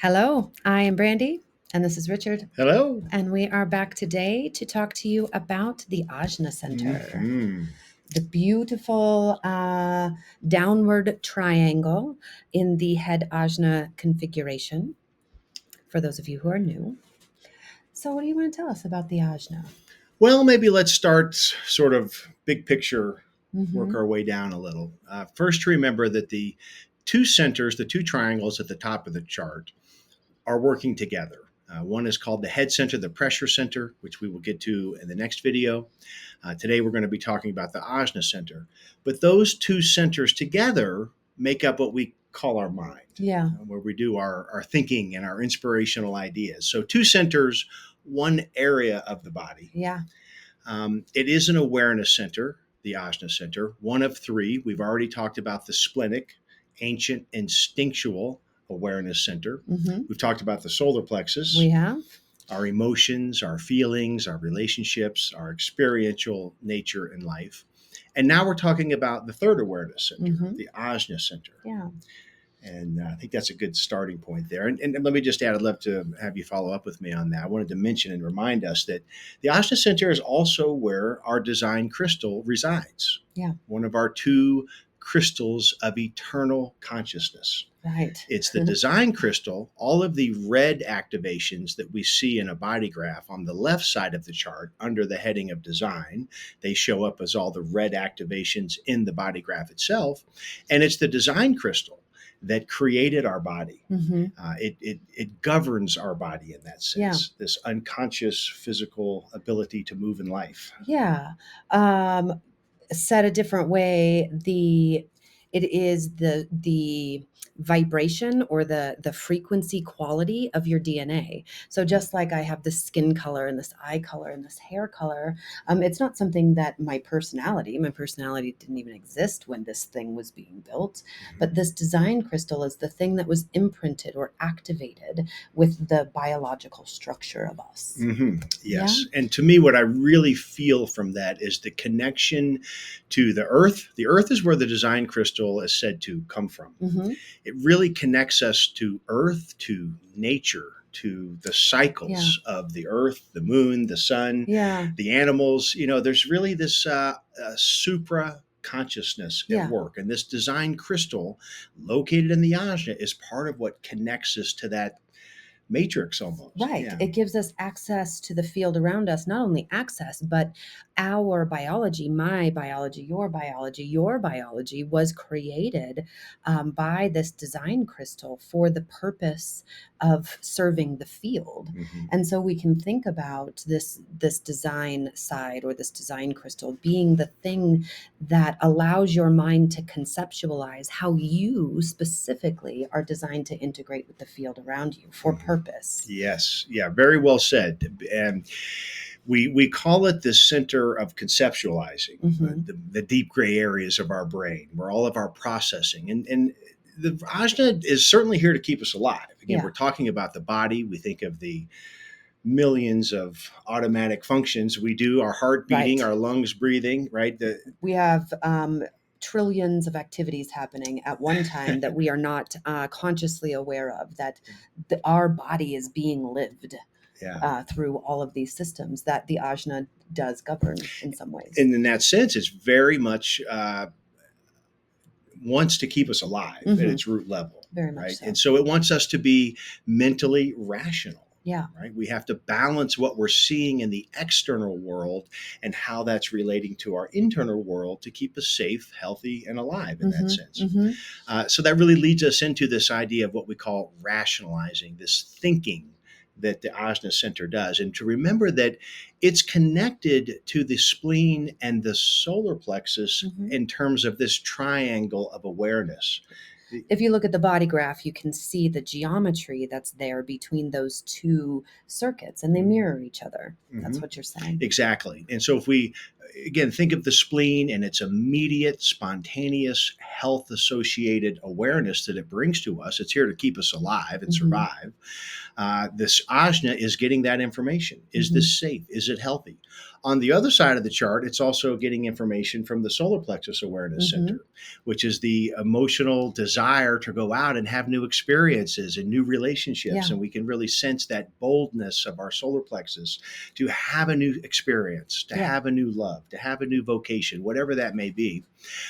Hello, I am Brandy, and this is Richard, Hello. and we are back today to talk to you about the Ajna Center, hmm the beautiful downward triangle in the head Ajna configuration, for those of you who are new. So, what do you want to tell us about the Ajna? Well, maybe let's start sort of big picture, work Mm-hmm. our way down a little. First, remember that the two centers, the two triangles at the top of the chart, are working together. One is called the head center, the pressure center, which we will get to in the next video. Today, we're going to be talking about the Ajna center. But those two centers together make up what we call our mind, Yeah. where we do our thinking and our inspirational ideas. So, two centers, one area of the body. Yeah. It is an awareness center, the Ajna Center, one of three. We've already talked about the splenic, ancient instinctual awareness center. Mm-hmm. We've talked about the solar plexus, We have. our emotions, our feelings, our relationships, our experiential nature in life. And now we're talking about the third awareness center, Mm-hmm. the Ajna Center. Yeah. And I think that's a good starting point there. And let me just add, I'd love to have you follow up with me on that. I wanted to mention and remind us that the Ajna Center is also where our design crystal resides. Yeah. One of our two crystals of eternal consciousness. Right. It's the design crystal. All of the red activations that we see in a body graph on the left side of the chart under the heading of design, they show up as all the red activations in the body graph itself. And it's the design crystal that created our body. Mm-hmm. It governs our body in that sense, Yeah. this unconscious physical ability to move in life. Yeah. Said a different way, it is the vibration or the frequency quality of your DNA. So just like I have this skin color and this eye color and this hair color, it's not something that my personality didn't even exist when this thing was being built. But this design crystal is the thing that was imprinted or activated with the biological structure of us. Mm-hmm. Yes. Yeah? And to me, what I really feel from that is the connection to the earth. The earth is where the design crystal is said to come from. Mm-hmm. It really connects us to earth, to nature, to the cycles of the earth, the moon, the sun, the animals. You know, there's really this supra consciousness at work. And this design crystal located in the Ajna is part of what connects us to that matrix almost. Right. Yeah. It gives us access to the field around us, not only access, but our biology, my biology, your biology was created by this design crystal for the purpose of serving the field. Mm-hmm. And so we can think about this design side or this design crystal being the thing that allows your mind to conceptualize how you specifically are designed to integrate with the field around you for purpose. Yes. Yeah. Very well said. And we call it the center of conceptualizing, the deep gray areas of our brain, where all of our processing and the Ajna is certainly here to keep us alive. Again, we're talking about the body. We think of the millions of automatic functions we do, our heart beating, our lungs breathing, right? We have trillions of activities happening at one time that we are not consciously aware of, that our body is being lived through all of these systems that the Ajna does govern in some ways. And in that sense, it's very much wants to keep us alive at its root level. Very much so. And so it wants us to be mentally rational. Yeah. Right. We have to balance what we're seeing in the external world and how that's relating to our internal world to keep us safe, healthy, and alive in that sense. So that really leads us into this idea of what we call rationalizing, this thinking that the Ajna Center does. And to remember that it's connected to the spleen and the solar plexus in terms of this triangle of awareness. If you look at the body graph, you can see the geometry that's there between those two circuits, and they mirror each other. That's what you're saying. Exactly. And so if we, again, think of the spleen and its immediate, spontaneous, health associated awareness that it brings to us. It's here to keep us alive and survive. This ajna is getting that information. Is this safe? Is it healthy? On the other side of the chart, it's also getting information from the solar plexus awareness center, which is the emotional desire to go out and have new experiences and new relationships. And we can really sense that boldness of our solar plexus to have a new experience, to have a new love, to have a new vocation, whatever that may be.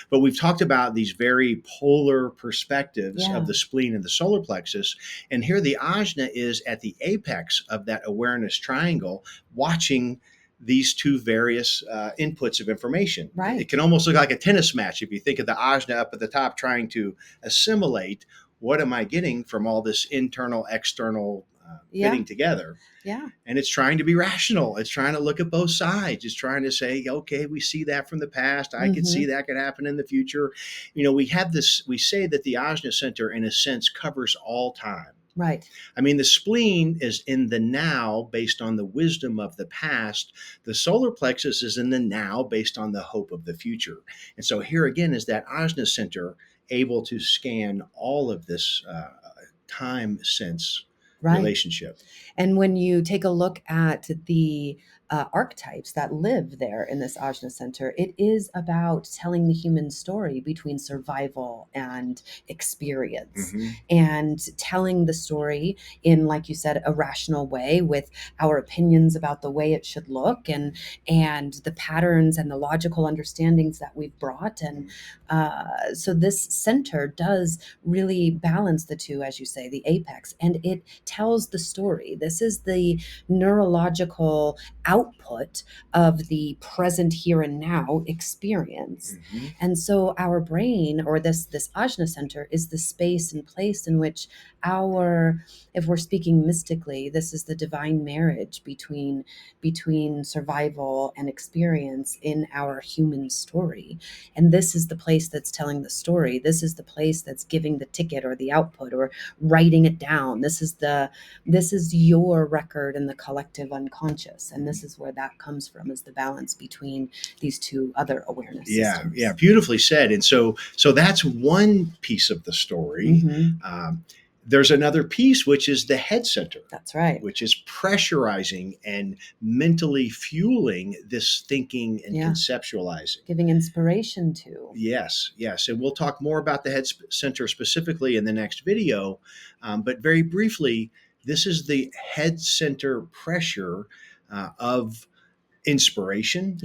But we've talked about these very polar perspectives of the spleen and the solar plexus. And here the ajna is at the apex of that awareness triangle, watching these two various inputs of information. It can almost look like a tennis match if you think of the ajna up at the top trying to assimilate what am I getting from all this internal, external fitting together. And it's trying to be rational. It's trying to look at both sides. It's trying to say, okay, we see that from the past. I can see that could happen in the future. You know, we have this, we say that the Ajna Center, in a sense, covers all time. I mean, the spleen is in the now based on the wisdom of the past. The solar plexus is in the now based on the hope of the future. And so here again is that Ajna Center able to scan all of this time sense relationship. And when you take a look at the archetypes that live there in this Ajna Center, it is about telling the human story between survival and experience, and telling the story in, like you said, a rational way with our opinions about the way it should look, and the patterns and the logical understandings that we've brought. And so this center does really balance the two, as you say, the apex, and it tells the story. This is the neurological output of the present here and now experience. And so our brain, or this Ajna Center, is the space and place in which if we're speaking mystically, this is the divine marriage between survival and experience in our human story. And this is the place that's telling the story. This is the place that's giving the ticket or the output or writing it down. This is your record in the collective unconscious. And this is where that comes from, is the balance between these two other awareness systems. Yeah, beautifully said. And so that's one piece of the story. There's another piece, which is the head center. That's right. Which is pressurizing and mentally fueling this thinking and conceptualizing. Giving inspiration to. Yes. And we'll talk more about the head center specifically in the next video. But very briefly, this is the head center pressure of inspiration.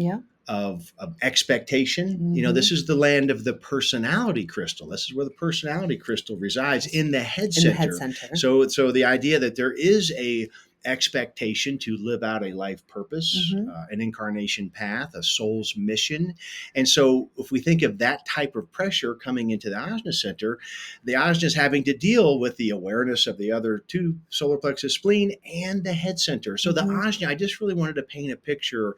Of expectation. You know, this is the land of the personality crystal. This is where the personality crystal resides, in the head center. So the idea that there is a expectation to live out a life purpose, an incarnation path, a soul's mission. And so if we think of that type of pressure coming into the Ajna Center, the Ajna is having to deal with the awareness of the other two, solar plexus, spleen, and the head center. So the Ajna, I just really wanted to paint a picture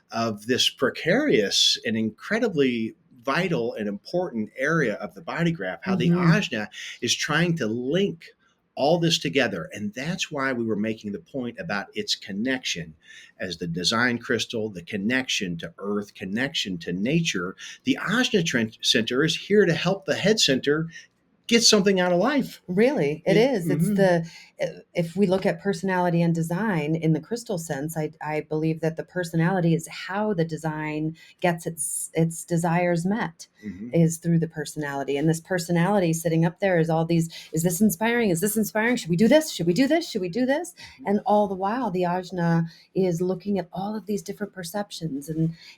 of this precarious and incredibly vital and important area of the body graph, how the Ajna is trying to link all this together. And that's why we were making the point about its connection as the design crystal, the connection to earth, connection to nature. The Ajna Center is here to help the head center get something out of life. Really, it is. It's if we look at personality and design in the crystal sense, I believe that the personality is how the design gets its desires met, is through the personality. And this personality sitting up there is all these, is this inspiring? Is this inspiring? Should we do this? Should we do this? Should we do this? And all the while, the Ajna is looking at all of these different perceptions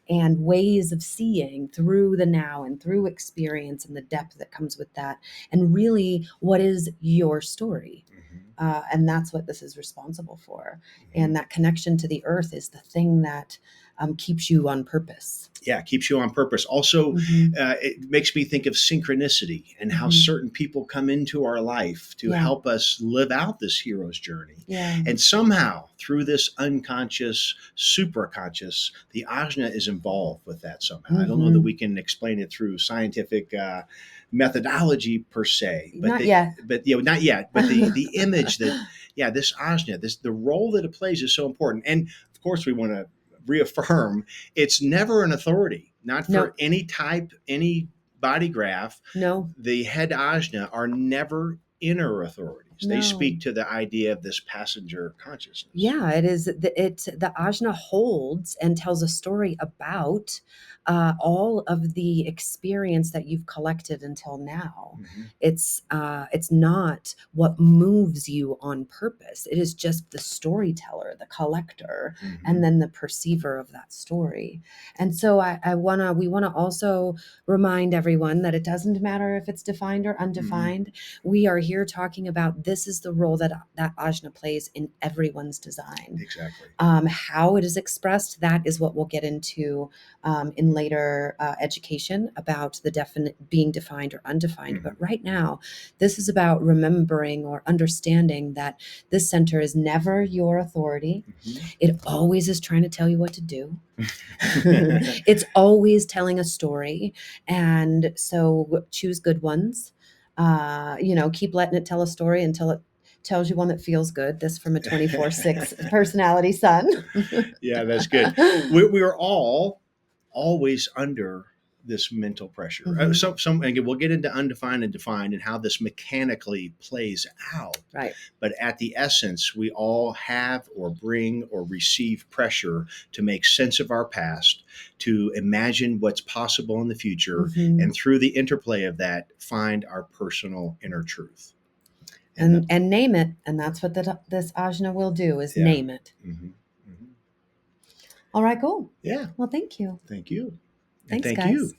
and ways of seeing through the now and through experience and the depth that comes with that. And really, what is your story? And that's what this is responsible for. And that connection to the earth is the thing that keeps you on purpose. Yeah, keeps you on purpose. Also, it makes me think of synchronicity and how certain people come into our life to help us live out this hero's journey. And somehow, through this unconscious, superconscious, the Ajna is involved with that somehow. I don't know that we can explain it through scientific methodology per se, but not yet. But the image that this Ajna, the role that it plays is so important. And of course, we want to reaffirm, it's never an authority, not No, for any type, any body graph. no, The head ajna are never inner authorities. They no. speak to the idea of this passenger consciousness. Yeah, it is. The ajna holds and tells a story about all of the experience that you've collected until now. Mm-hmm. It's not what moves you on purpose. It is just the storyteller, the collector, Mm-hmm. and then the perceiver of that story. And so we wanna also remind everyone that it doesn't matter if it's defined or undefined. We are here talking about this is the role that ajna plays in everyone's design. Exactly. How it is expressed, that is what we'll get into in later education about the definite being defined or undefined. But right now, this is about remembering or understanding that this center is never your authority. It always is trying to tell you what to do. It's always telling a story. And so choose good ones. Keep letting it tell a story until it tells you one that feels good. This from a 24/6 personality son. Yeah, that's good. We are all always under this mental pressure. Some again, we'll get into undefined and defined and how this mechanically plays out. Right. But at the essence, we all have or bring or receive pressure to make sense of our past, to imagine what's possible in the future, and through the interplay of that, find our personal inner truth. And name it. And that's what this ajna will do, is name it. All right, cool. Yeah. Well, thank you. Thank you. And Thanks, thank guys. you.